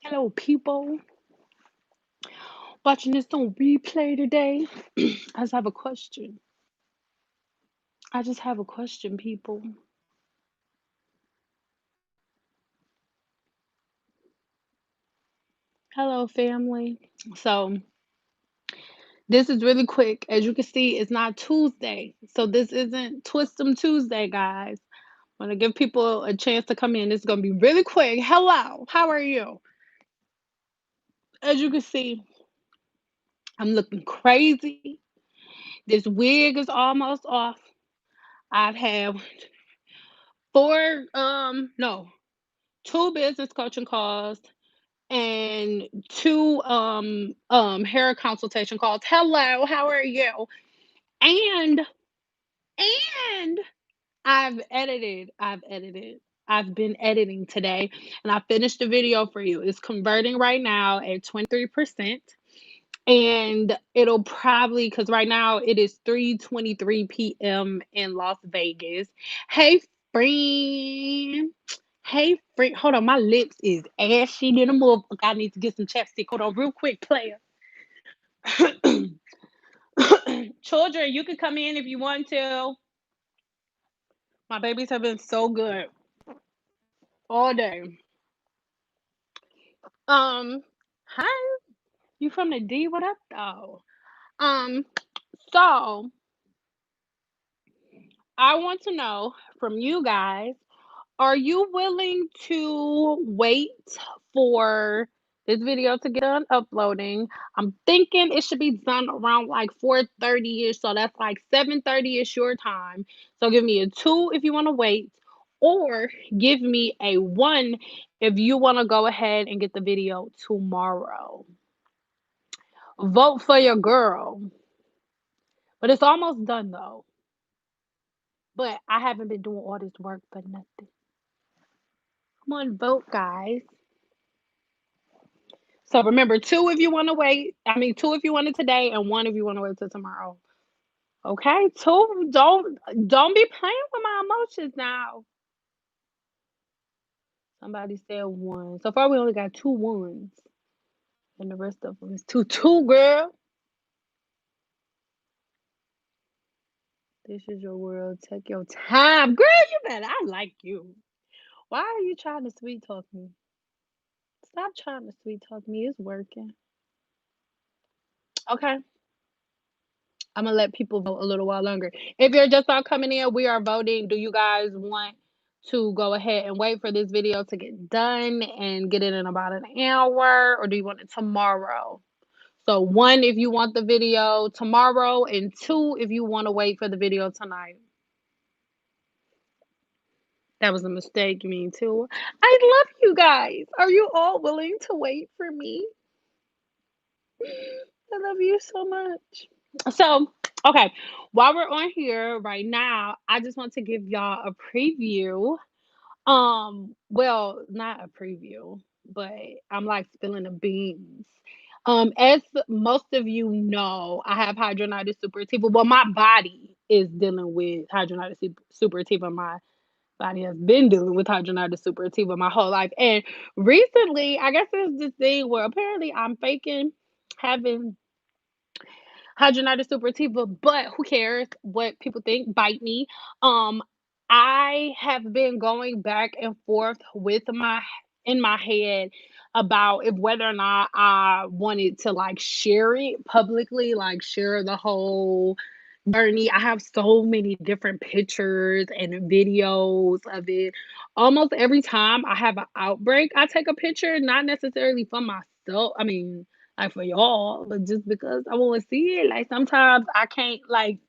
Hello, people. Watching this on replay today. I just have a question. I just have a question, people. Hello, family. So, this is really quick. As you can see, it's not Tuesday. So, this isn't Twist 'em Tuesday, guys. I'm going to give people a chance to come in. It's going to be really quick. Hello. How are you? As you can see, I'm looking crazy. This wig is almost off. I've had four, no, two business coaching calls and two hair consultation calls. Hello, how are you? And and I've edited. I've been editing today and I finished the video for you. It's converting right now at 23%. And it'll probably because right now it is 3:23 p.m. in Las Vegas. Hey friend. Hey, friend, hold on. My lips is ashy than a motherfucker. I need to get some chapstick. Hold on, real quick, player. Children, you can come in if you want to. My babies have been so good all day. Um, hi. You from the D? What up, though? Um, so I want to know from you guys. Are you willing to wait for this video to get done uploading? I'm thinking it should be done around like 4:30ish, so that's like 7:30ish your time. So give me a 2 if you want to wait, or give me a 1 if you want to go ahead and get the video tomorrow. Vote for your girl. But it's almost done though. But I haven't been doing all this work for nothing. Come on, vote, guys. So remember, 2 if you want to wait. I mean, 2 if you want it today, and 1 if you want to wait till tomorrow. Okay, 2. Don't be playing with my emotions now. Somebody said 1. So far, we only got 2 ones, and the rest of them is 2, girl. This is your world. Take your time, girl. You better. I like you. Why are you trying to sweet talk me? Stop trying to sweet talk me. It's working. Okay. I'm gonna let people vote a little while longer. If you're just not coming in, we are voting. Do you guys want to go ahead and wait for this video to get done and get it in about an hour, or do you want it tomorrow? So 1 if you want the video tomorrow, and 2 if you want to wait for the video tonight. That was a mistake, you mean too. I love you guys. Are you all willing to wait for me? I love you so much. So, okay, while we're on here right now, I just want to give y'all a preview. Well, not a preview, but I'm like spilling the beans. As most of you know, I have hidradenitis suppurativa. Well, my body is dealing with hidradenitis suppurativa. My body has been dealing with hidradenitis suppurativa my whole life. And recently, I guess there's this thing where apparently I'm faking having hydrogenated suppurativa, but who cares what people think? Bite me. Um, I have been going back and forth with my in my head about if whether or not I wanted to like share it publicly, like share the whole journey. I have so many different pictures and videos of it. Almost every time I have an outbreak, I take a picture, not necessarily for myself. I mean, like for y'all, but just because I want to see it. Like sometimes I can't like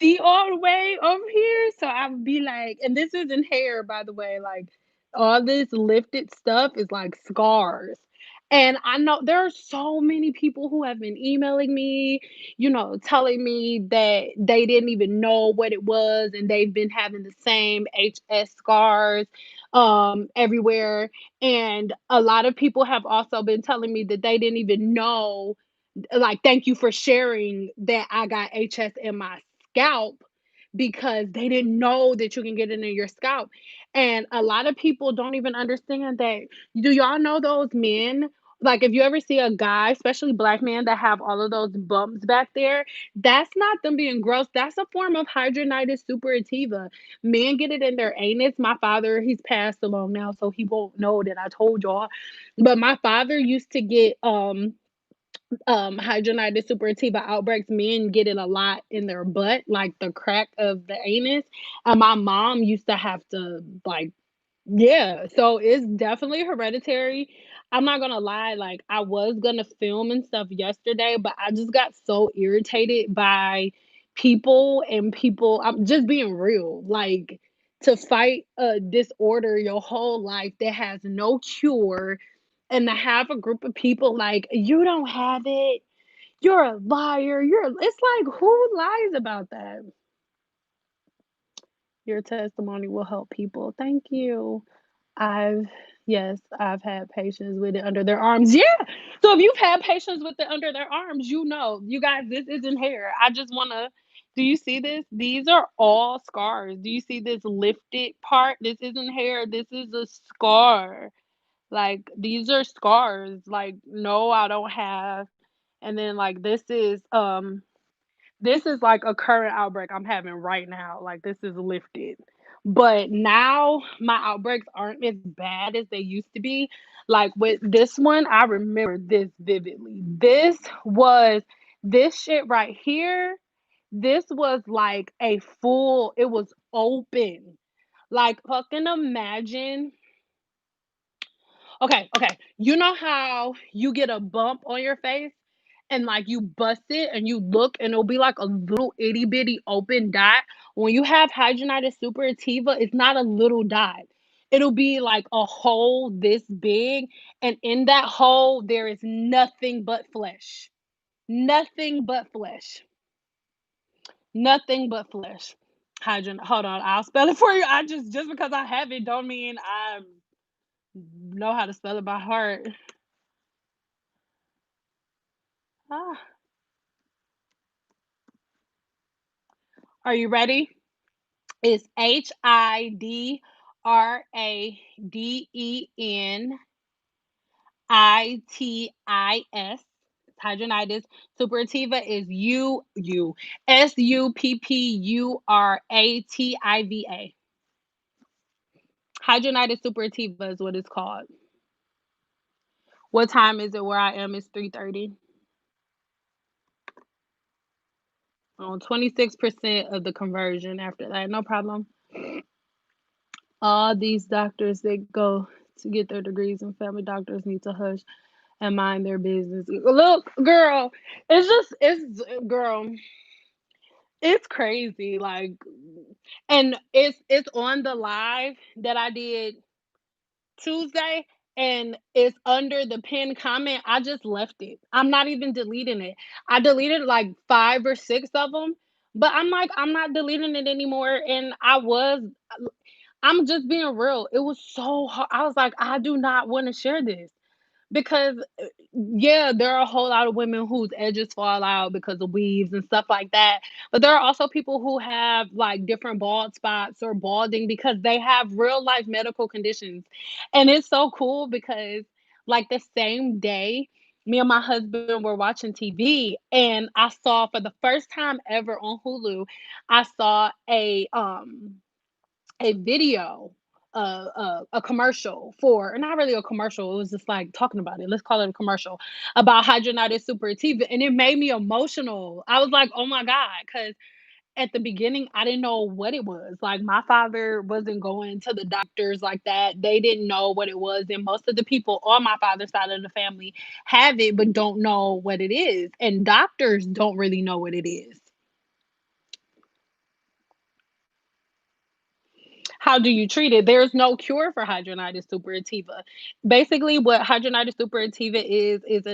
see all the way over here, so I would be like, and this isn't hair, by the way. Like all this lifted stuff is like scars. And I know there are so many people who have been emailing me, telling me that they didn't even know what it was and they've been having the same HS scars everywhere. And a lot of people have also been telling me that they didn't even know, like, thank you for sharing that I got HS in my scalp because they didn't know that you can get it in your scalp. And a lot of people don't even understand that. Do y'all know those men? Like, if you ever see a guy, especially black men, that have all of those bumps back there, that's not them being gross. That's a form of hydronitis suppurativa. Men get it in their anus. My father, he's passed along now, so he won't know that I told y'all. But my father used to get hydronitis suppurativa outbreaks. Men get it a lot in their butt, like the crack of the anus. And my mom used to have to, like, yeah, so it's definitely hereditary. I'm not gonna lie, like, I was gonna film and stuff yesterday, but I just got so irritated by people. I'm just being real. Like, to fight a disorder your whole life that has no cure, and to have a group of people like, "You don't have it. You're a liar. It's like, who lies about that? Your testimony will help people. Thank you. I've yes, I've had patients with it under their arms. Yeah. So if you've had patients with it under their arms, you know, you guys, this isn't hair. I just wanna do you see this? These are all scars. Do you see this lifted part? This isn't hair. This is a scar. Like, these are scars. Like, no, I don't have. And then like this is like a current outbreak I'm having right now. Like, this is lifted. But now my outbreaks aren't as bad as they used to be. Like, with this one, I remember this vividly. This shit right here. This was like it was open. Like, fucking imagine. Okay. You know how you get a bump on your face and like you bust it and you look and it'll be like a little itty bitty open dot? When you have hydronitis suppurativa, it's not a little dot. It'll be like a hole this big, and in that hole there is nothing but flesh. Nothing but flesh. Nothing but flesh. Hold on, I'll spell it for you. I just because I have it don't mean I know how to spell it by heart. Ah, are you ready? It's Hidradenitis. Hydronitis. Suppurativa is Suppurativa. Hydronitis suppurativa is what it's called. What time is it where I am? It's 3:30. On 26% of the conversion after that. No problem. All these doctors that go to get their degrees and family doctors need to hush and mind their business. Look, girl, girl, it's crazy. Like, and it's on the live that I did Tuesday, and it's under the pinned comment. I just left it. I'm not even deleting it. I deleted like 5 or 6 of them, but I'm like, I'm not deleting it anymore. And I'm just being real. It was so hard. I was like, I do not want to share this because, yeah, there are a whole lot of women whose edges fall out because of weaves and stuff like that. But there are also people who have like different bald spots or balding because they have real life medical conditions. And it's so cool because, like, the same day, me and my husband were watching TV and I saw for the first time ever on Hulu, I saw a video, a commercial for, or not really a commercial, it was just like talking about it. Let's call it a commercial about hydronitis suppurativa, and it made me emotional. I was like, oh my God, because at the beginning, I didn't know what it was. Like, my father wasn't going to the doctors like that. They didn't know what it was. And most of the people on my father's side of the family have it, but don't know what it is. And doctors don't really know what it is. How do you treat it? There's no cure for hidradenitis suppurativa. Basically, what hidradenitis suppurativa is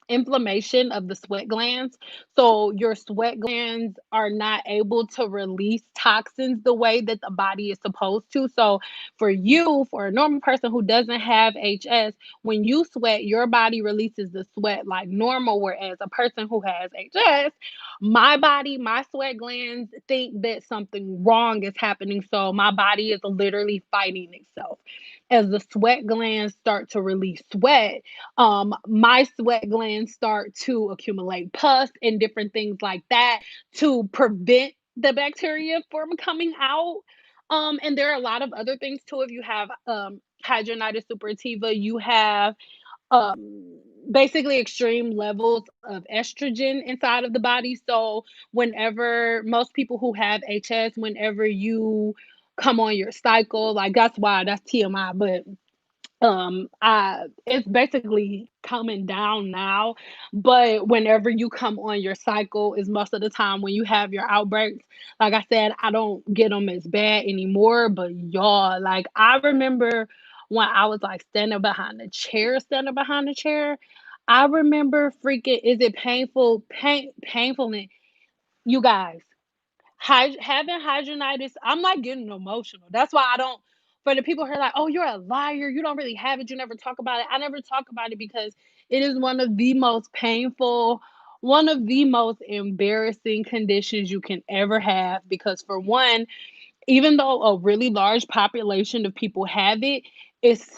inflammation of the sweat glands. So your sweat glands are not able to release toxins the way that the body is supposed to. So for you, for a normal person who doesn't have HS, when you sweat, your body releases the sweat like normal. Whereas a person who has HS, my body, my sweat glands think that something wrong is happening. So my body is literally fighting itself. As the sweat glands start to release sweat, my sweat glands start to accumulate pus and different things like that to prevent the bacteria from coming out. And there are a lot of other things too. If you have hidradenitis suppurativa, you have basically extreme levels of estrogen inside of the body. So whenever most people who have HS, whenever you come on your cycle, like that's TMI, but I it's basically coming down now, but whenever you come on your cycle is most of the time when you have your outbreaks. Like I said, I don't get them as bad anymore, but y'all, like I remember when I was like standing behind the chair. I remember freaking, is it painful, and you guys, having hydronitis, I'm not getting emotional. That's why I don't. For the people who are like, "Oh, you're a liar. You don't really have it. You never talk about it." I never talk about it because it is one of the most painful, one of the most embarrassing conditions you can ever have. Because for one, even though a really large population of people have it, it's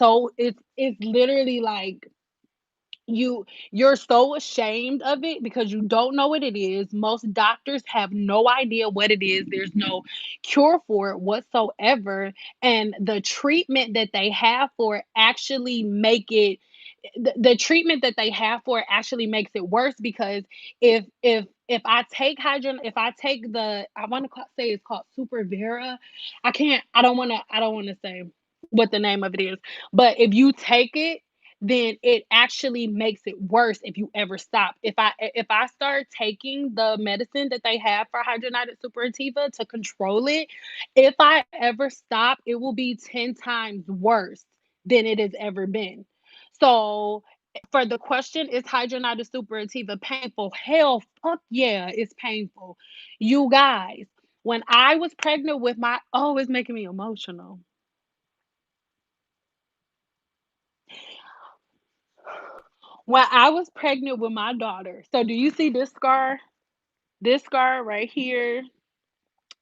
literally like you're so ashamed of it because you don't know what it is. Most doctors have no idea what it is. There's no cure for it whatsoever, and the treatment that they have for it actually make it the treatment that they have for it actually makes it worse. Because if if I take the, I want to say it's called Super Vera. I don't want to say what the name of it is, but if you take it, then it actually makes it worse if you ever stop. If I start taking the medicine that they have for hidradenitis suppurativa to control it, if I ever stop, it will be 10 times worse than it has ever been. So for the question, is hidradenitis suppurativa painful? Hell, fuck yeah, it's painful. You guys, when I was pregnant with my, oh, it's making me emotional. When I was pregnant with my daughter, so do you see this scar? This scar right here,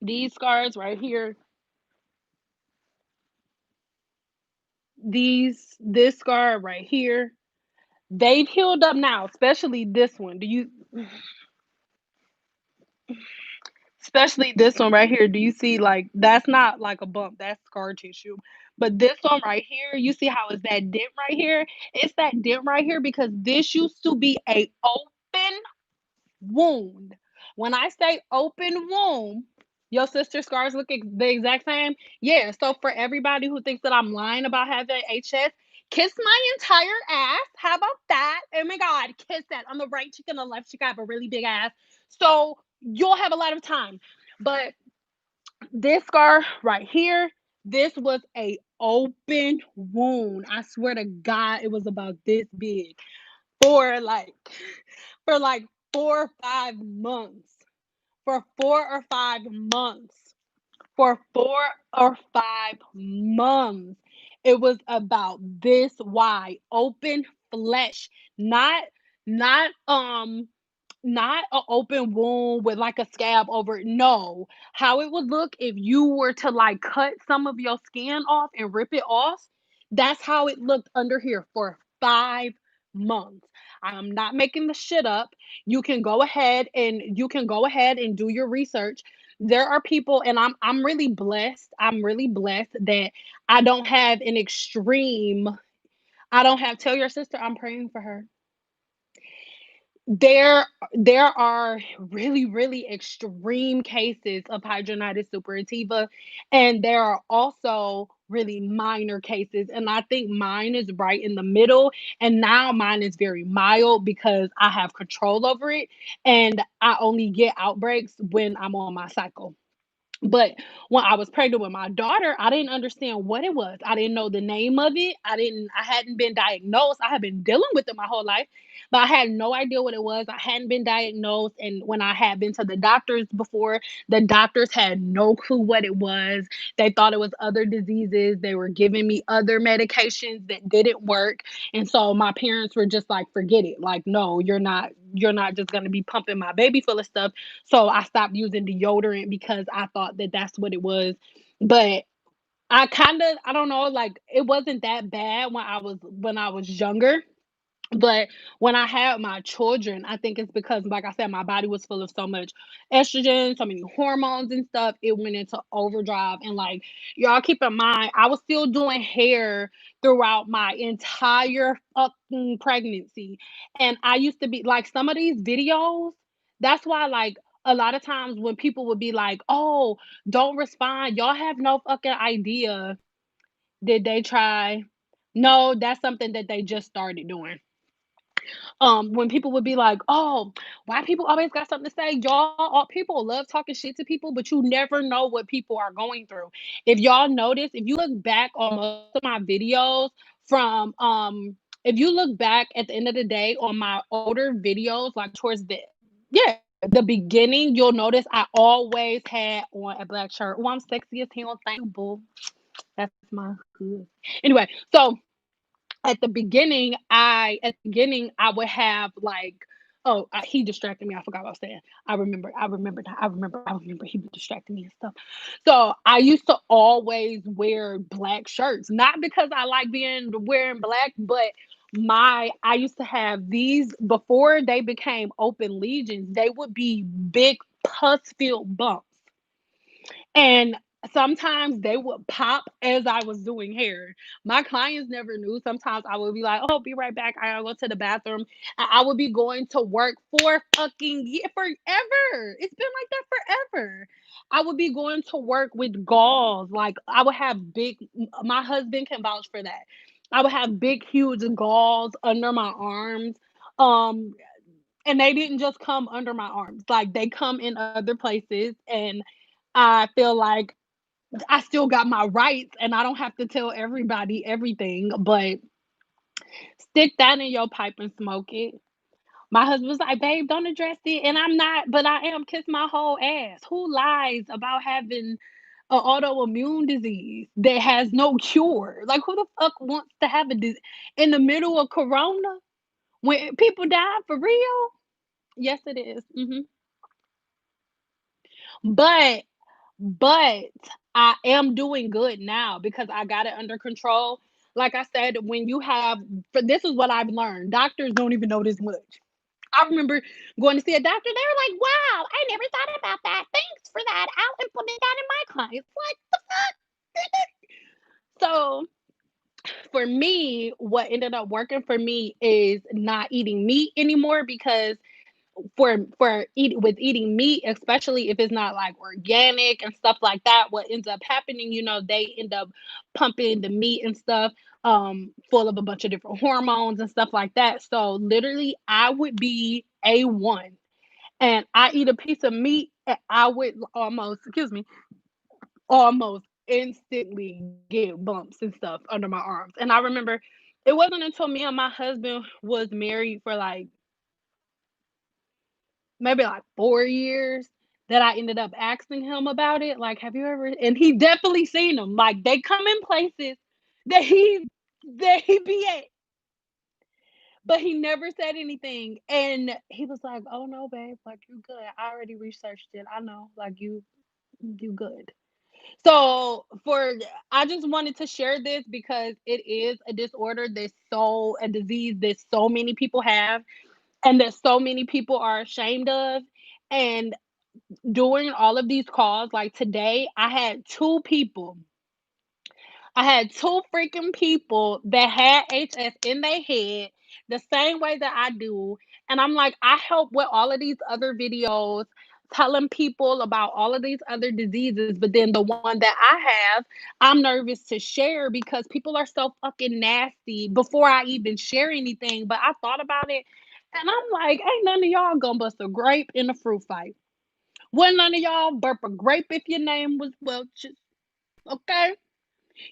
these scars right here, this scar right here, they've healed up now, especially this one. Especially this one right here. Do you see, like, that's not like a bump, that's scar tissue. But this one right here, you see how it's that dent right here? It's that dent right here because this used to be a open wound. When I say open wound, your sister scars look the exact same. Yeah. So for everybody who thinks that I'm lying about having HS, kiss my entire ass. How about that? Oh my God, kiss that. On the right cheek and the left cheek, I have a really big ass. So you'll have a lot of time. But this scar right here, this was a open wound. I swear to God, it was about this big for like for like 4 or 5 months. For 4 or 5 months. For 4 or 5 months. It was about this wide, open flesh, not not not an open wound with like a scab over it. No, how it would look if you were to like cut some of your skin off and rip it off. That's how it looked under here for 5 months. I'm not making the shit up. You can go ahead and do your research. There are people, and I'm really blessed. I'm really blessed that I don't have an extreme. I don't have. Tell your sister I'm praying for her. There are really extreme cases of hidradenitis suppurativa, and there are also really minor cases, and I think mine is right in the middle. And now mine is very mild because I have control over it, and I only get outbreaks when I'm on my cycle. But when I was pregnant with my daughter, I didn't understand what it was. I didn't know the name of it. I hadn't been diagnosed. I had been dealing with it my whole life, but I had no idea what it was. I hadn't been diagnosed. And when I had been to the doctors before, the doctors had no clue what it was. They thought it was other diseases. They were giving me other medications that didn't work. And so my parents were just like, forget it. Like, no, you're not just gonna be pumping my baby full of stuff. So I stopped using deodorant because I thought that that's what it was. But I don't know, like it wasn't that bad when I was younger. But when I had my children, I think it's because, like I said, my body was full of so much estrogen, so many hormones and stuff. It went into overdrive. And like, y'all keep in mind, I was still doing hair throughout my entire fucking pregnancy. And I used to be like, some of these videos, that's why, like, a lot of times when people would be like, oh, don't respond, y'all have no fucking idea. Did they try? No, that's something that they just started doing. When people would be like, "Oh, why people always got something to say?" Y'all, all people love talking shit to people, but you never know what people are going through. If y'all notice, if you look back on most of my videos from, if you look back at the end of the day on my older videos, like towards the, yeah, the beginning, you'll notice I always had on a black shirt. Oh, I'm sexy as hell. Thank you, boo. That's my hood. Anyway, so at the beginning I would have like, oh, he distracted me. I forgot what I was saying. I remember he was distracting me and stuff. So I used to always wear black shirts, not because I like being wearing black, but my I used to have these before they became open legions. They would be big pus filled bumps, and sometimes they would pop as I was doing hair. My clients never knew. Sometimes I would be like, "Oh, be right back. I gotta go to the bathroom." And I would be going to work for fucking forever. It's been like that forever. I would be going to work with galls. Like I would have big. My husband can vouch for that. I would have big, huge galls under my arms. Um, and they didn't just come under my arms. Like they come in other places, and I feel like I still got my rights and I don't have to tell everybody everything, but stick that in your pipe and smoke it. My husband was like, babe, don't address it. And I'm not, but I am kiss my whole ass. Who lies about having an autoimmune disease that has no cure? Like, who the fuck wants to have in the middle of Corona when people die for real? Yes, it is. But But I am doing good now because I got it under control. Like I said, when you have, for this is what I've learned. Doctors don't even know this much. I remember going to see a doctor. They were like, "Wow, I never thought about that. Thanks for that. I'll implement that in my clients." Like the fuck. So for me, what ended up working for me is not eating meat anymore because with eating meat, especially if it's not like organic and stuff like that, what ends up happening, they end up pumping the meat and stuff full of a bunch of different hormones and stuff like that. So literally I would be A1, and I eat a piece of meat and I would almost instantly get bumps and stuff under my arms. And I remember it wasn't until me and my husband was married for like maybe like 4 years that I ended up asking him about it, like, "Have you ever," and he definitely seen them, like, they come in places that he be at, but he never said anything, and he was like, "Oh, no, babe, like, you good. I already researched it. I know, like, you good." So, I just wanted to share this because it is a disorder a disease that so many people have and that so many people are ashamed of, and during all of these calls, like today, I had two freaking people that had HS in their head the same way that I do. And I'm like, I help with all of these other videos telling people about all of these other diseases, but then the one that I have, I'm nervous to share because people are so fucking nasty before I even share anything. But I thought about it and I'm like, ain't none of y'all gonna bust a grape in a fruit fight. Wouldn't none of y'all burp a grape if your name was Welch's, okay?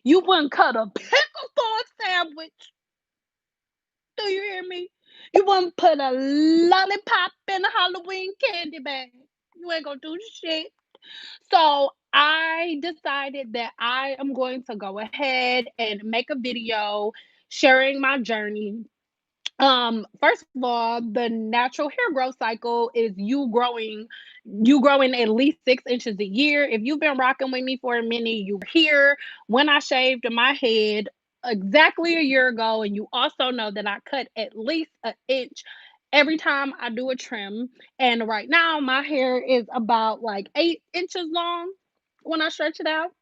You wouldn't cut a pickle for a sandwich. Do you hear me? You wouldn't put a lollipop in a Halloween candy bag. You ain't gonna do shit. So I decided that I am going to go ahead and make a video sharing my journey. First of all, the natural hair growth cycle is you growing at least 6 inches a year. If you've been rocking with me for a minute, you were here when I shaved my head exactly a year ago, and you also know that I cut at least an inch every time I do a trim. And right now, my hair is about like 8 inches long when I stretch it out.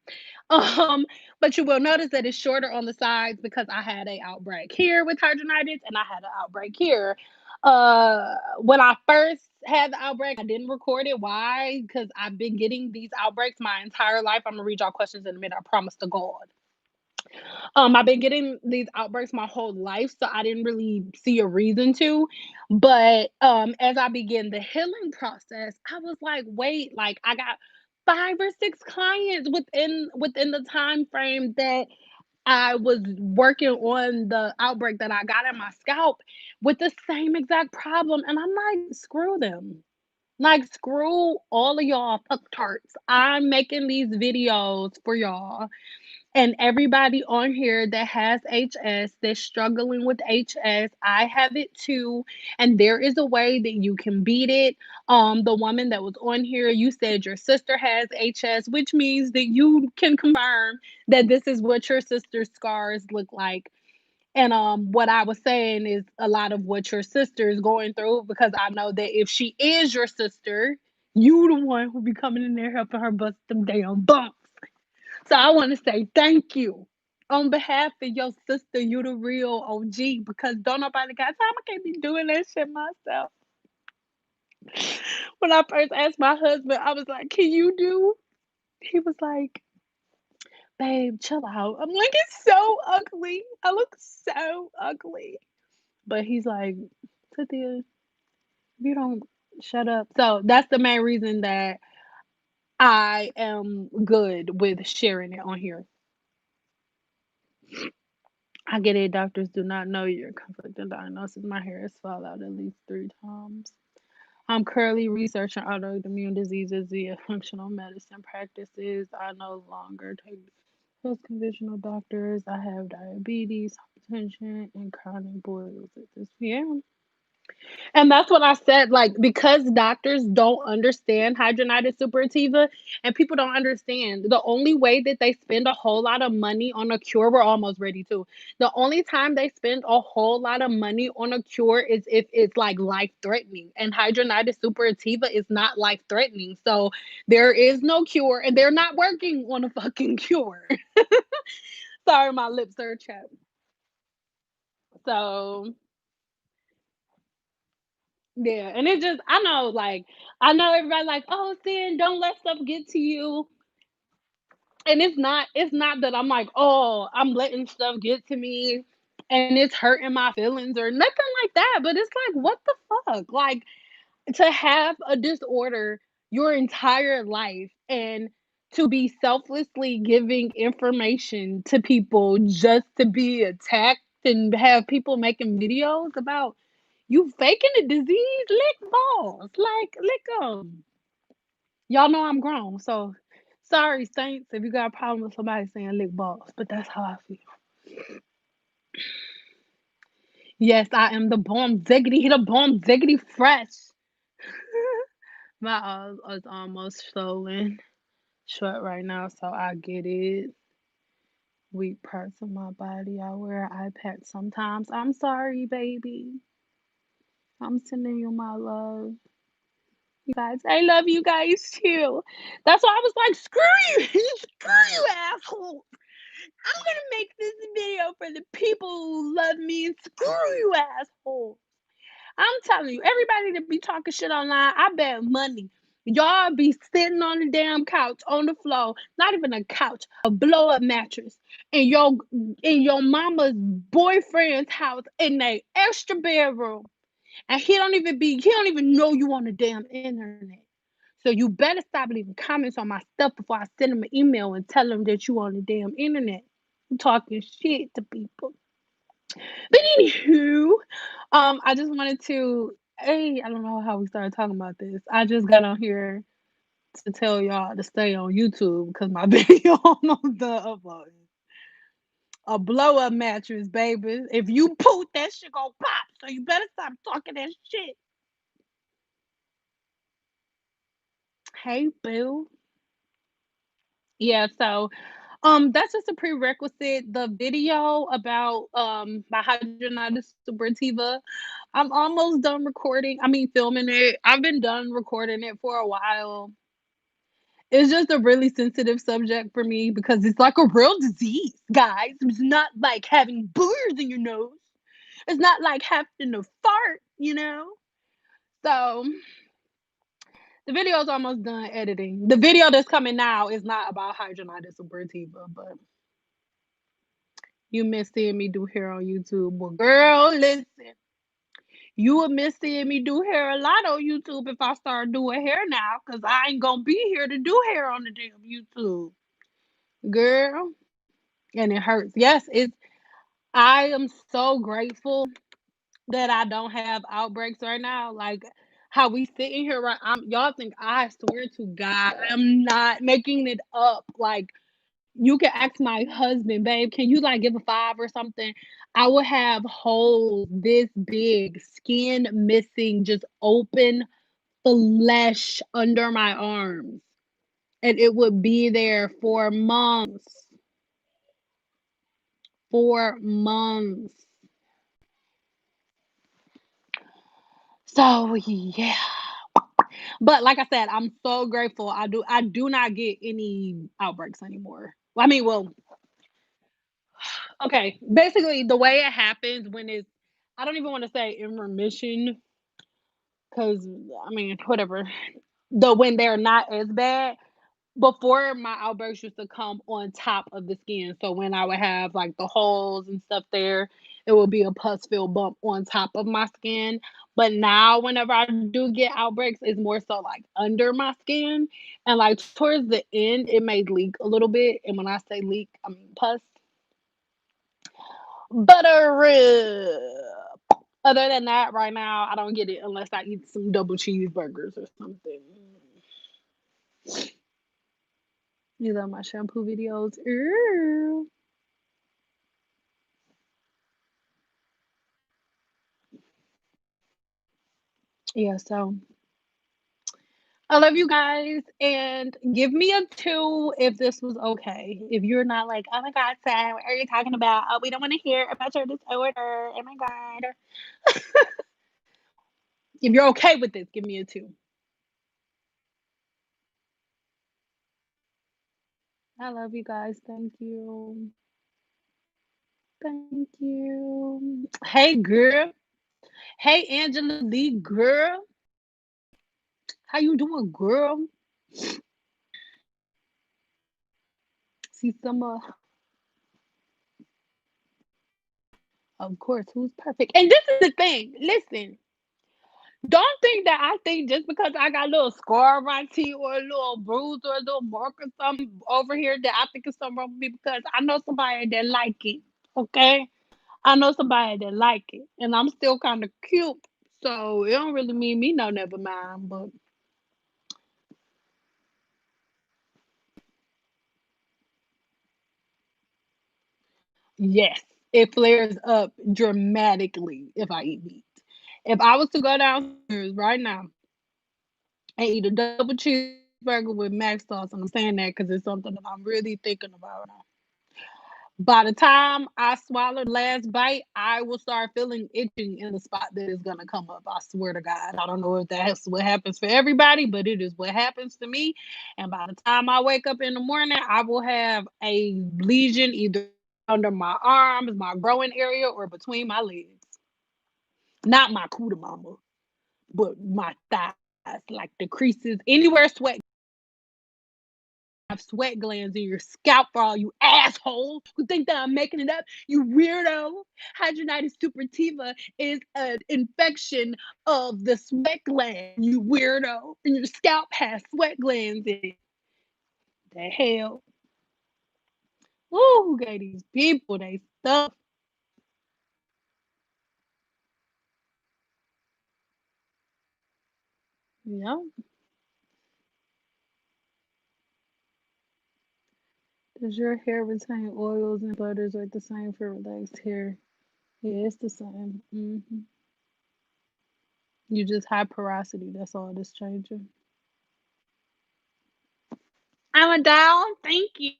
Um, but you will notice that it's shorter on the sides because I had a outbreak here with hydronitis and I had an outbreak here. When I first had the outbreak, I didn't record it. Why? Because I've been getting these outbreaks my entire life. I'm gonna read y'all questions in a minute. I promise to God. I've been getting these outbreaks my whole life, so I didn't really see a reason to. But as I began the healing process, I was like, wait, like I got 5 or 6 clients within the time frame that I was working on the outbreak that I got in my scalp with the same exact problem. And I'm like, screw them. Like, screw all of y'all fuck tarts. I'm making these videos for y'all and everybody on here that has HS, that's struggling with HS. I have it too, and there is a way that you can beat it. The woman that was on here, you said your sister has HS, which means that you can confirm that this is what your sister's scars look like. And what I was saying is a lot of what your sister is going through, because I know that if she is your sister, you the one who be coming in there helping her bust them damn bumps. So I want to say thank you on behalf of your sister. You the real OG, because don't nobody got time. I can't be doing that shit myself. When I first asked my husband, I was like, "Can you do?" He was like, "Babe, chill out." I'm like, "It's so ugly. I look so ugly." But he's like, "Cynthia, if you don't shut up." So that's the main reason that I am good with sharing it on here. I get it. Doctors do not know your conflicting diagnosis. My hair has fallen out at least 3 times. I'm currently researching autoimmune diseases via functional medicine practices. I no longer take post conventional doctors. I have diabetes, hypertension, and chronic boils at this PM. And that's what I said, like, because doctors don't understand hidradenitis suppurativa, and people don't understand the only way that they spend a whole lot of money on a cure, we're almost ready to. The only time they spend a whole lot of money on a cure is if it's like life threatening. And hidradenitis suppurativa is not life threatening. So there is no cure, and they're not working on a fucking cure. Sorry, my lips are chapped. So yeah, and it just I know, like, I know everybody like, "Oh, Sin, don't let stuff get to you." And it's not that I'm like, "Oh, I'm letting stuff get to me and it's hurting my feelings," or nothing like that, but it's like, what the fuck? Like, to have a disorder your entire life and to be selflessly giving information to people just to be attacked and have people making videos about you faking a disease, lick balls, like lick them. Y'all know I'm grown, so sorry, Saints, if you got a problem with somebody saying lick balls, but that's how I feel. Yes, I am the bomb ziggity, the bomb ziggity fresh. My eyes is almost swollen shut right now, so I get it. Weak parts of my body, I wear an eye patch sometimes. I'm sorry, baby. I'm sending you my love. You guys, I love you guys too. That's why I was like, screw you, screw you, asshole. I'm gonna make this video for the people who love me and screw you, asshole. I'm telling you, everybody that be talking shit online, I bet money. Y'all be sitting on the damn couch, on the floor, not even a couch, a blow up mattress, in your mama's boyfriend's house in a extra bedroom. And he don't even know you on the damn internet. So you better stop leaving comments on my stuff before I send them an email and tell them that you on the damn internet talking shit to people. But anywho, I just wanted to. Hey, I don't know how we started talking about this. I just got on here to tell y'all to stay on YouTube because my video almost done uploading. A blow up mattress, baby. If you poop, that shit gon' pop. So you better stop talking that shit. Hey, boo. Yeah, so that's just a prerequisite. The video about my hydronitis suppurativa, I'm almost done recording. I mean filming it. I've been done recording it for a while. It's just a really sensitive subject for me because it's like a real disease, guys. It's not like having boogers in your nose. It's not like having to fart. So the video is almost done editing. The video that's coming now is not about hydronitis suppurativa, but you miss seeing me do hair on YouTube. Well, girl, listen. You would miss seeing me do hair a lot on YouTube if I start doing hair now, because I ain't gonna be here to do hair on the damn YouTube. Girl. And it hurts. Yes, it's I am so grateful that I don't have outbreaks right now. Like how we sitting here right y'all think I swear to God, I'm not making it up. Like you can ask my husband, babe, can you like give a five or something? I would have holes this big, skin missing, just open flesh under my arms. And it would be there for months. 4 months. So yeah. But like I said, I'm so grateful. I do not get any outbreaks anymore. I mean, well, okay. Basically, the way it happens when it's I don't even want to say in remission because I mean, whatever. When they're not as bad. Before my outbursts used to come on top of the skin. So when I would have like the holes and stuff there, it would be a pus filled bump on top of my skin. But now whenever I do get outbreaks, it's more so like under my skin. And like towards the end, it may leak a little bit. And when I say leak, I mean pus. Butter. Other than that, right now, I don't get it unless I eat some double cheeseburgers or something. You love my shampoo videos. Ooh. Yeah, so I love you guys and give me a two if this was okay. If you're not like, oh my God, Sam, what are you talking about? Oh, we don't want to hear about your disorder. Oh my God. If you're okay with this, give me a two. I love you guys. Thank you. Thank you. Hey, girl. Hey, Angela Lee, girl. How you doing, girl? See some, of course, who's perfect? And this is the thing. Listen, don't think that I think just because I got a little scar on my teeth or a little bruise or a little mark or something over here that I think is something wrong with me because I know somebody that like it. Okay? I know somebody that like it. And I'm still kind of cute. So it don't really mean me no never mind. But yes, it flares up dramatically if I eat meat. If I was to go downstairs right now and eat a double cheeseburger with mac sauce, and I'm saying that because it's something that I'm really thinking about now. By the time I swallow the last bite, I will start feeling itching in the spot that is gonna come up. I swear to God. I don't know if that's what happens for everybody, but it is what happens to me. And by the time I wake up in the morning, I will have a lesion either under my arms, my growing area, or between my legs. Not my cooter mama, but my thighs, like the creases, anywhere sweat have sweat glands in your scalp for all you assholes who think that I'm making it up. You weirdo. Hidradenitis suppurativa is an infection of the sweat gland. You weirdo. And your scalp has sweat glands in it. The hell? Woo, who gave these people they stuff? Yeah. Does your hair retain oils and butters like the same for relaxed hair? Yeah, it's the same. You just high porosity. That's all that's changing. I'm a down. Thank you.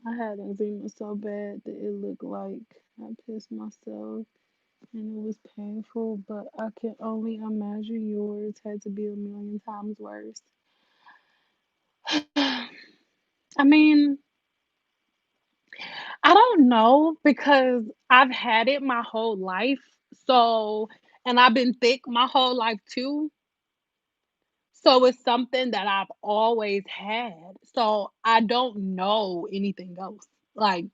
I had eczema so bad that it looked like I pissed myself and it was painful, but I can only imagine yours had to be a million times worse. I mean, I don't know because I've had it my whole life. So, and I've been thick my whole life too. So it's something that I've always had. So I don't know anything else. Like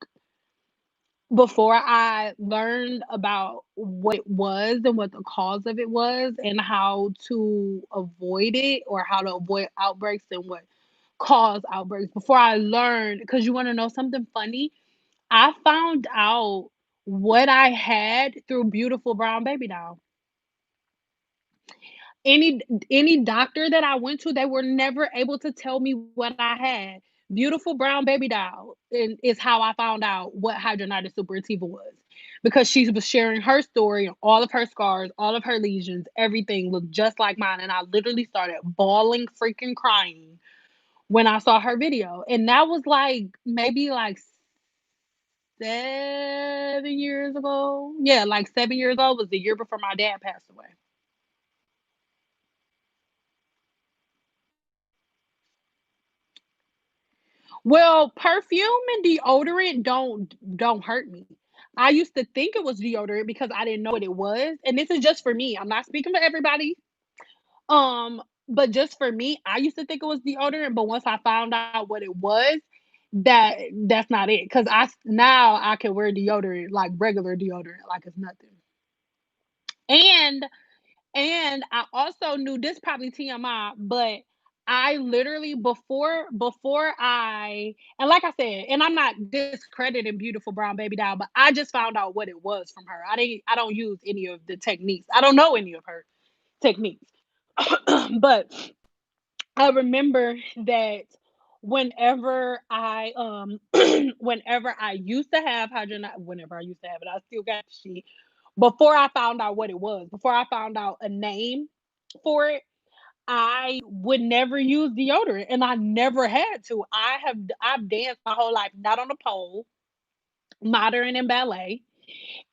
before I learned about what it was and what the cause of it was and how to avoid it or how to avoid outbreaks and what cause outbreaks, before I learned, because you want to know something funny? I found out what I had through Beautiful Brown Baby Doll. Any any doctor that I went to, they were never able to tell me what I had. Beautiful Brown Baby Doll and is how I found out what hidradenitis suppurativa was, because she was sharing her story, all of her scars, all of her lesions, everything looked just like mine, and I literally started bawling, freaking crying when I saw her video, and that was like maybe like 7 years ago. Yeah, like 7 years old was the year before my dad passed away. Well, perfume and deodorant don't hurt me. I used to think it was deodorant because I didn't know what it was, and this is just for me. I'm not speaking for everybody. Um, but just for me, I used to think it was deodorant, but once I found out what it was, that's not it. Cause now I can wear deodorant like regular deodorant, like it's nothing. And And I also knew this, probably TMI, but I literally before I and like I said, and I'm not discrediting Beautiful Brown Baby Doll, but I just found out what it was from her. I don't use any of the techniques. I don't know any of her techniques. But I remember that whenever whenever I used to have hydrogen whenever I used to have it, I still got the shit. Before I found out what it was, before I found out a name for it, I would never use deodorant and I never had to. I've danced my whole life, not on a pole, modern and ballet.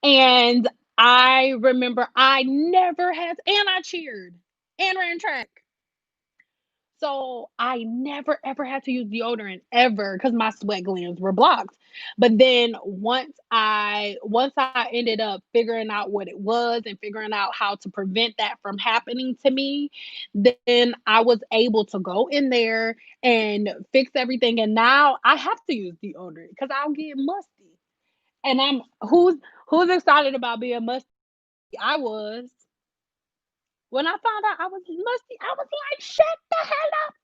And I remember I never had, and I cheered and ran track. So I never ever had to use deodorant ever because my sweat glands were blocked. But then once I ended up figuring out what it was and figuring out how to prevent that from happening to me, then I was able to go in there and fix everything. And now I have to use deodorant because I'll get musty. And who's excited about being musty? I was. When I found out I was musty, I was like, shut the hell up.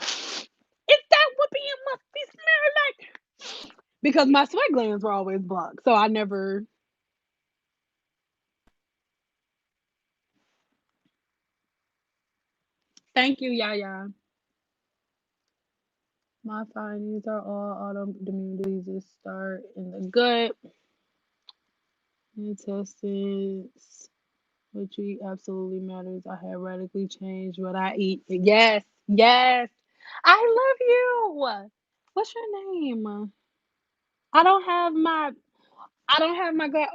Is that what being musty smell like? Because my sweat glands were always blocked, so I never. Thank you, Yaya. My findings are all autoimmune diseases start in the gut, intestines. What you eat absolutely matters. I have radically changed what I eat. Yes, yes. I love you. What's your name? I don't have my. I don't have my gut.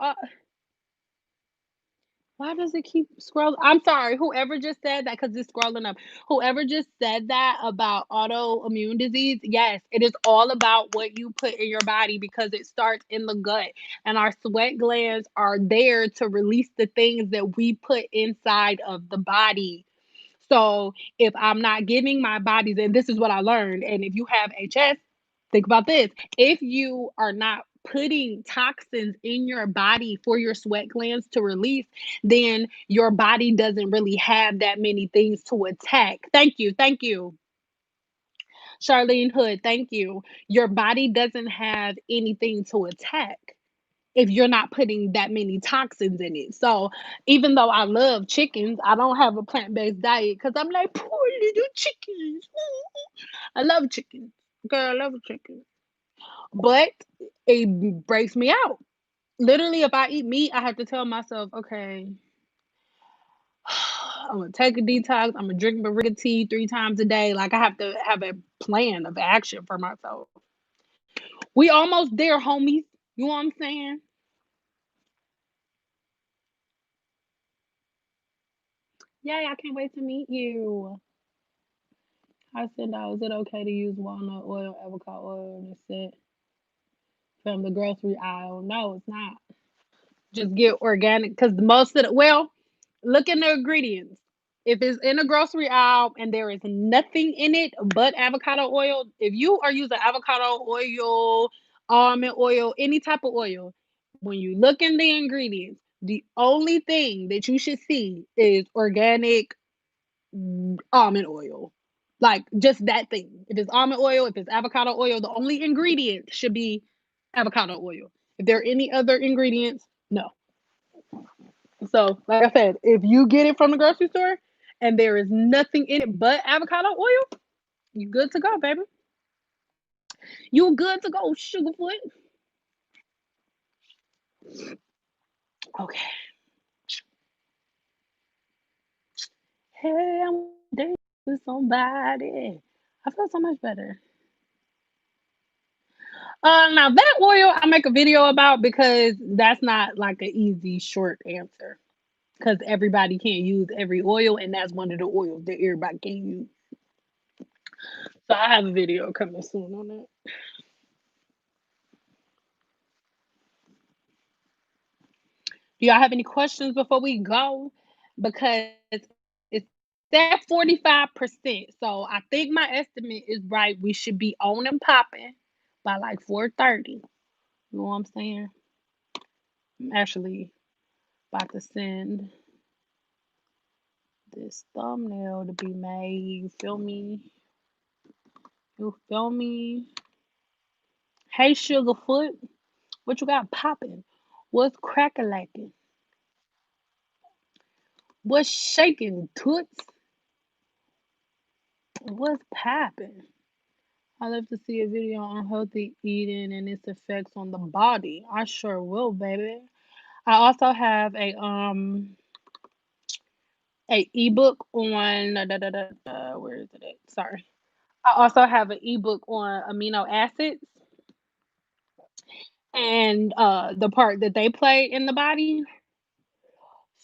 Why does it keep scrolling? I'm sorry, whoever just said that, because it's scrolling up. Whoever just said that about autoimmune disease, yes, it is all about what you put in your body because it starts in the gut. And our sweat glands are there to release the things that we put inside of the body. So if I'm not giving my bodies, and this is what I learned, and if you have HS, think about this. If you are not putting toxins in your body for your sweat glands to release, then your body doesn't really have that many things to attack. Thank you. Thank you. Charlene Hood, thank you. Your body doesn't have anything to attack if you're not putting that many toxins in it. So even though I love chickens, I don't have a plant-based diet because I'm like, poor little chickens. I love chickens. Girl, I love chicken. But it breaks me out. Literally, if I eat meat, I have to tell myself, okay, I'm gonna take a detox. I'm gonna drink Moringa tea 3 times a day. Like I have to have a plan of action for myself. We almost there, homies. You know what I'm saying? Yay, I can't wait to meet you. I said, "Now, is it okay to use walnut oil, avocado oil instead from the grocery aisle?" No, it's not. Just get organic because most of the, well, look in the ingredients. If it's in a grocery aisle and there is nothing in it but avocado oil, if you are using avocado oil, almond oil, any type of oil, when you look in the ingredients, the only thing that you should see is organic almond oil. Like just that thing. If it's almond oil, if it's avocado oil, the only ingredient should be avocado oil. If there are any other ingredients, no. So, like I said, if you get it from the grocery store and there is nothing in it but avocado oil, you good to go, baby. You good to go, Sugarfoot. Okay. Hey, I'm dating with somebody. I feel so much better. Now that oil I make a video about because that's not like an easy short answer. Because everybody can't use every oil, and that's one of the oils that everybody can use. So I have a video coming soon on that. Do y'all have any questions before we go? Because it's at 45%. So I think my estimate is right. We should be on and popping by like 4:30. You know what I'm saying? I'm actually about to send this thumbnail to be made. You feel me? You feel me? Hey Sugarfoot, what you got popping? What's crack-a-lacking? What's shaking, toots? What's popping? I love to see a video on healthy eating and its effects on the body. I sure will, baby. I also have a ebook on where is it at? Sorry. I also have an ebook on amino acids and the part that they play in the body.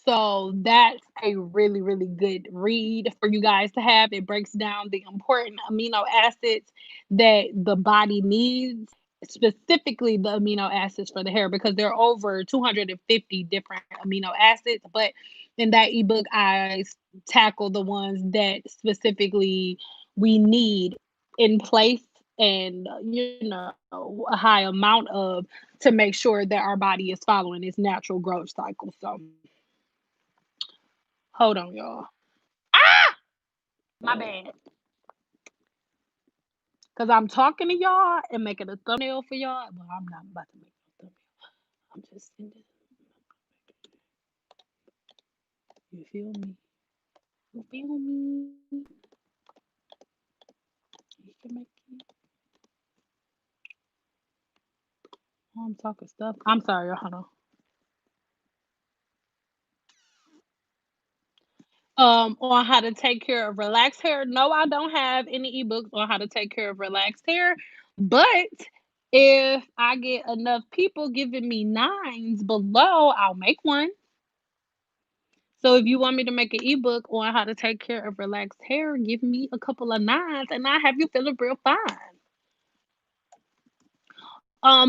So that's a really, really good read for you guys to have. It breaks down the important amino acids that the body needs, specifically the amino acids for the hair, because there are over 250 different amino acids. But in that ebook, tackle the ones that specifically we need in place and, a high amount of to make sure that our body is following its natural growth cycle. So, hold on, y'all. Ah! My bad. Because I'm talking to y'all and making a thumbnail for y'all. Well, I'm not about to make a thumbnail. I'm just sending. You feel me? You feel me? You can make it. Oh, I'm talking stuff. I'm sorry, y'all. Hold on. On how to take care of relaxed hair. No, I don't have any ebooks on how to take care of relaxed hair. But if I get enough people giving me nines below, I'll make one. So if you want me to make an ebook on how to take care of relaxed hair, give me a couple of nines and I have you feeling real fine.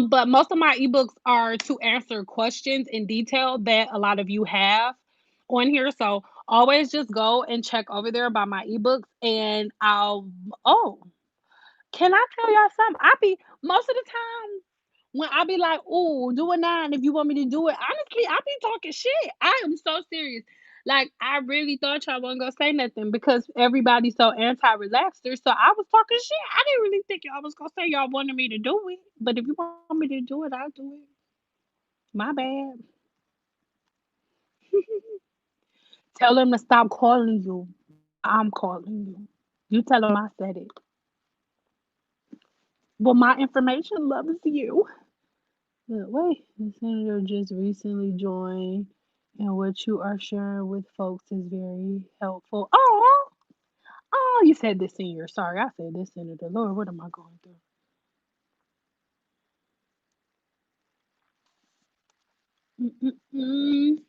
But most of my ebooks are to answer questions in detail that a lot of you have on here. So always just go and check over there by my ebooks and oh, can I tell y'all something? I be most of the time when I be like, "Ooh, do a 9 if you want me to do it." Honestly, I be talking shit. I am so serious. Like, I really thought y'all wasn't gonna say nothing because everybody's so anti-relaxer. So I was talking shit. I didn't really think y'all was gonna say y'all wanted me to do it. But if you want me to do it, I'll do it. My bad. Tell them to stop calling you. I'm calling you. You tell them I said it. Well, my information loves you. Wait, the senator just recently joined, and what you are sharing with folks is very helpful. Oh, oh, you said this senior. Sorry, I said this senator. Lord, what am I going through? Mm-mm-mm.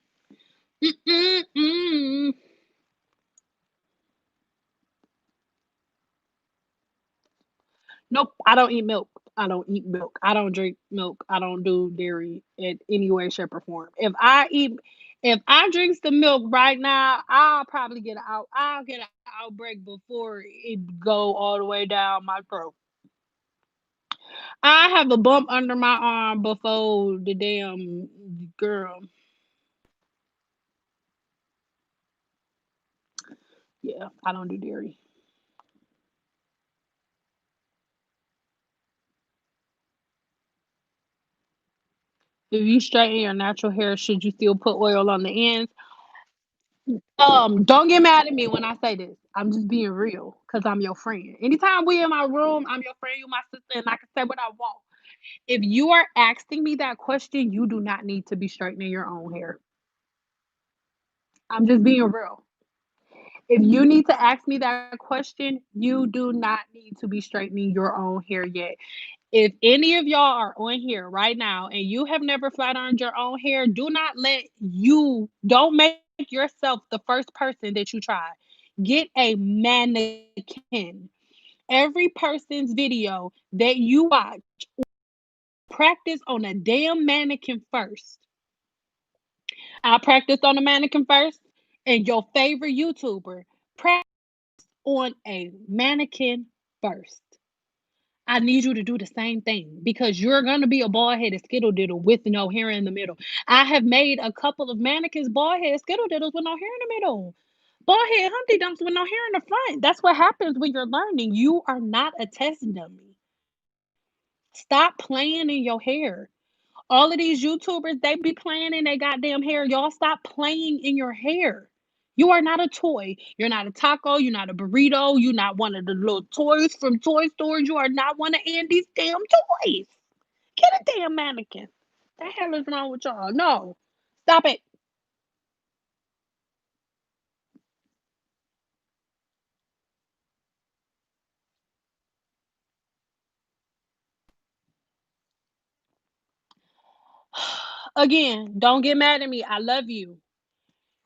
Mm-mm-mm. Nope, I don't eat milk. I don't eat milk. I don't drink milk. I don't do dairy in any way, shape, or form. If I drink the milk right now, I'll get an outbreak before it go all the way down my throat. I have a bump under my arm before the damn girl. Yeah, I don't do dairy. If you straighten your natural hair, should you still put oil on the ends? Don't get mad at me when I say this. I'm just being real because I'm your friend. Anytime we in my room, I'm your friend, you my sister, and I can say what I want. If you are asking me that question, you do not need to be straightening your own hair. I'm just being real. If you need to ask me that question, you do not need to be straightening your own hair yet. If any of y'all are on here right now and you have never flat ironed your own hair, don't make yourself the first person that you try. Get a mannequin. Every person's video that you watch, practice on a damn mannequin first. I practiced on a mannequin first, and your favorite YouTuber practice on a mannequin first. I need you to do the same thing because you're gonna be a bald headed skittle diddle with no hair in the middle. I have made a couple of mannequins bald headed skittle diddles with no hair in the middle. Bald head Humpty Dumps with no hair in the front. That's what happens when you're learning. You are not a test dummy. Stop playing in your hair. All of these YouTubers, they be playing in their goddamn hair. Y'all stop playing in your hair. You are not a toy. You're not a taco. You're not a burrito. You're not one of the little toys from toy stores. You are not one of Andy's damn toys. Get a damn mannequin. The hell is wrong with y'all? No. Stop it. Again, don't get mad at me. I love you.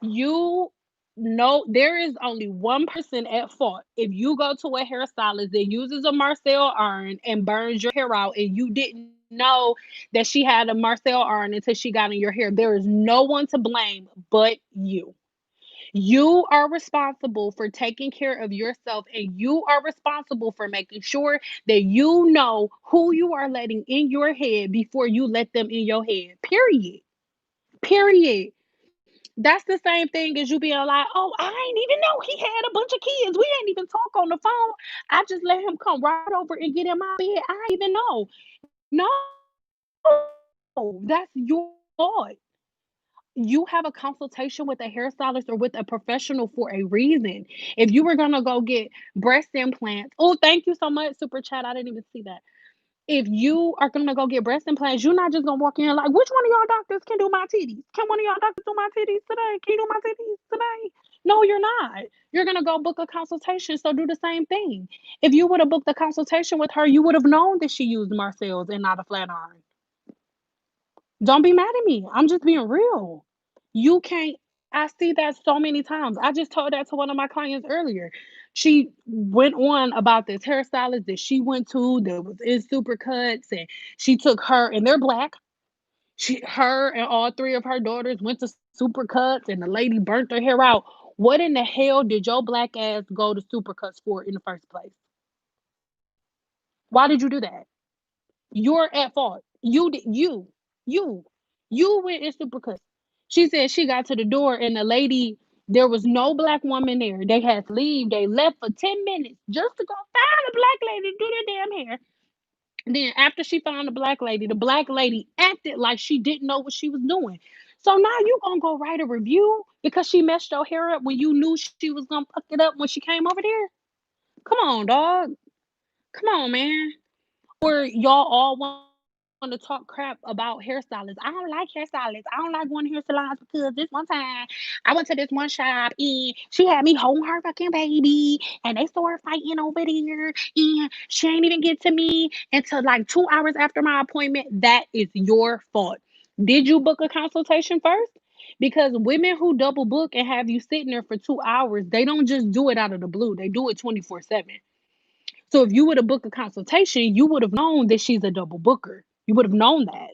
You know there is only one person at fault. If you go to a hairstylist that uses a Marcel iron and burns your hair out and you didn't know that she had a Marcel iron until she got in your hair, there is no one to blame but you. You are responsible for taking care of yourself and you are responsible for making sure that you know who you are letting in your head before you let them in your head. Period. Period. That's the same thing as you being like, "Oh, I ain't even know he had a bunch of kids. We ain't even talk on the phone. I just let him come right over and get in my bed. I ain't even know." No, that's your fault. You have a consultation with a hairstylist or with a professional for a reason. If you were gonna go get breast implants, oh, thank you so much, super chat. I didn't even see that. If you are gonna go get breast implants, you're not just gonna walk in like, which one of y'all doctors can do my titties? Can one of y'all doctors do my titties today? Can you do my titties today? No, you're not. You're gonna go book a consultation. So do the same thing. If you would have booked a consultation with her, you would have known that she used Marcel's and not a flat iron. Don't be mad at me. I'm just being real. You can't. I see that so many times. I just told that to one of my clients earlier. She went on about this hairstylist that she went to that was in Supercuts, and she took her, and they're black. Her and all three of her daughters went to Supercuts, and the lady burnt her hair out. What in the hell did your black ass go to Supercuts for in the first place? Why did you do that? You're at fault. You, you went in Supercuts. She said she got to the door and the lady, there was no black woman there. They had to leave. They left for 10 minutes just to go find a black lady to do their damn hair. And then after she found the black lady acted like she didn't know what she was doing. So now you gonna go write a review because she messed your hair up when you knew she was gonna fuck it up when she came over there? Come on, dog. Come on, man. Or y'all all want to talk crap about hairstylists. I don't like hairstylists. I don't like going to hair salons because this one time I went to this one shop and she had me holding her fucking baby and they started fighting over there and she ain't even get to me until like 2 hours after my appointment. That is your fault. Did you book a consultation first? Because women who double book and have you sitting there for 2 hours, they don't just do it out of the blue. They do it 24/7. So if you would have booked a consultation, you would have known that she's a double booker. You would have known that.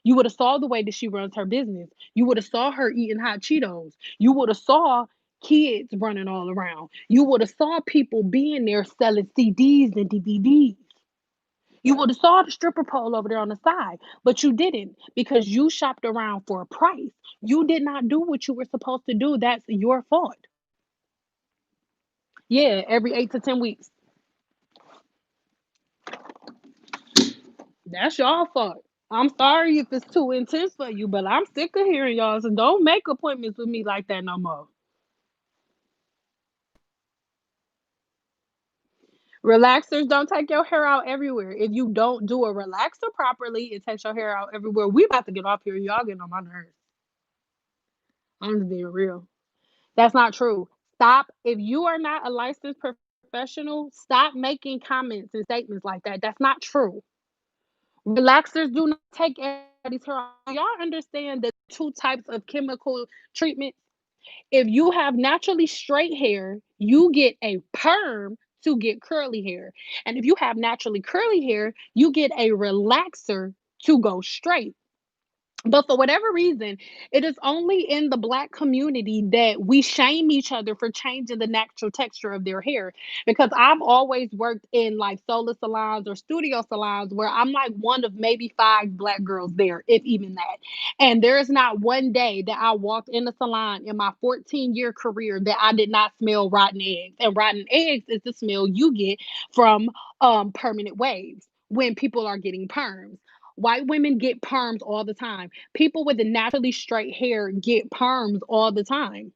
You would have saw the way that she runs her business. You would have saw her eating hot Cheetos. You would have saw kids running all around. You would have saw people being there selling CDs and DVDs. You would have saw the stripper pole over there on the side, but you didn't because you shopped around for a price. You did not do what you were supposed to do. That's your fault. Yeah, every 8 to 10 weeks. That's y'all fault. I'm sorry if it's too intense for you, but I'm sick of hearing y'all. So don't make appointments with me like that no more. Relaxers don't take your hair out everywhere. If you don't do a relaxer properly, it takes your hair out everywhere. We about to get off here. Y'all getting on my nerves. I'm just being real. That's not true. Stop. If you are not a licensed professional, stop making comments and statements like that. That's not true. Relaxers do not take everybody's hair out. Y'all understand the two types of chemical treatment. If you have naturally straight hair, you get a perm to get curly hair. And if you have naturally curly hair, you get a relaxer to go straight. But for whatever reason, it is only in the black community that we shame each other for changing the natural texture of their hair. Because I've always worked in like solar salons or studio salons where I'm like one of maybe five black girls there, if even that. And there is not one day that I walked in a salon in my 14-year career that I did not smell rotten eggs. And rotten eggs is the smell you get from permanent waves when people are getting perms. White women get perms all the time. People with the naturally straight hair get perms all the time.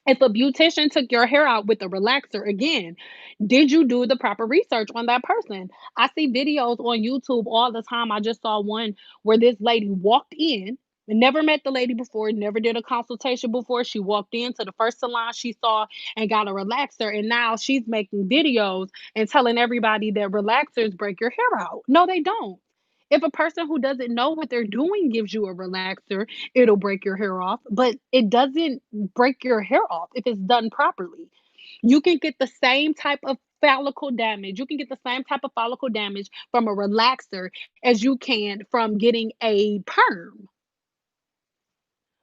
If a beautician took your hair out with a relaxer, again, did you do the proper research on that person? I see videos on YouTube all the time. I just saw one where this lady walked in, never met the lady before, never did a consultation before. She walked into the first salon she saw and got a relaxer, and now she's making videos and telling everybody that relaxers break your hair out. No, they don't. If a person who doesn't know what they're doing gives you a relaxer, it'll break your hair off, but it doesn't break your hair off if it's done properly. You can get the same type of follicle damage. You can get the same type of follicle damage from a relaxer as you can from getting a perm.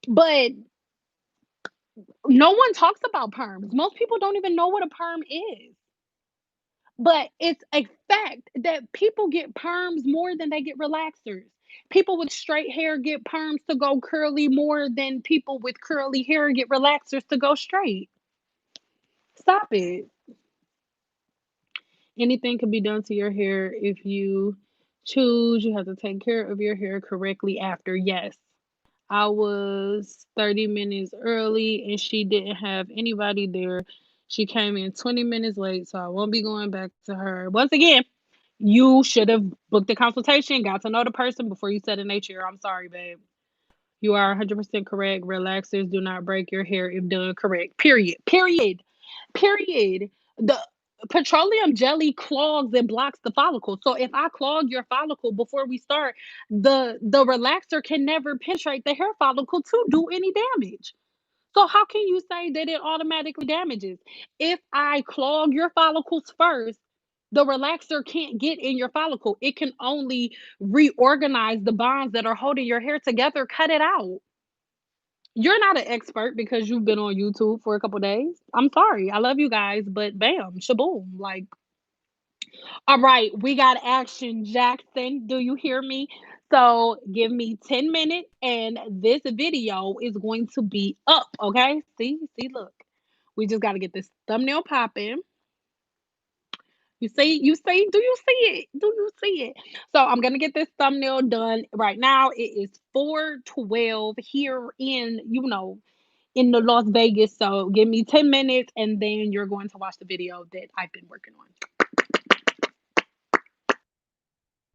But no one talks about perms. Most people don't even know what a perm is. But it's a fact that people get perms more than they get relaxers. People with straight hair get perms to go curly more than people with curly hair get relaxers to go straight. Stop it. Anything can be done to your hair if you choose. You have to take care of your hair correctly after. Yes. I was 30 minutes early and she didn't have anybody there. She came in 20 minutes late, so I won't be going back to her. Once again, you should have booked a consultation, got to know the person before you set in a chair. I'm sorry, babe. You are 100% correct. Relaxers do not break your hair if done correct. Period. Period. Period. The petroleum jelly clogs and blocks the follicle. So if I clog your follicle before we start, the relaxer can never penetrate the hair follicle to do any damage. So how can you say that it automatically damages? If I clog your follicles first, the relaxer can't get in your follicle. It can only reorganize the bonds that are holding your hair together. Cut it out. You're not an expert because you've been on YouTube for a couple days. I'm sorry. I love you guys, but bam, shaboom. Like, all right, we got action, Jackson. Do you hear me? So give me 10 minutes and this video is going to be up. Okay. See, look. We just got to get this thumbnail popping. Do you see it? Do you see it? So I'm gonna get this thumbnail done right now. It is 4:12 here in, in the Las Vegas. So give me 10 minutes and then you're going to watch the video that I've been working on.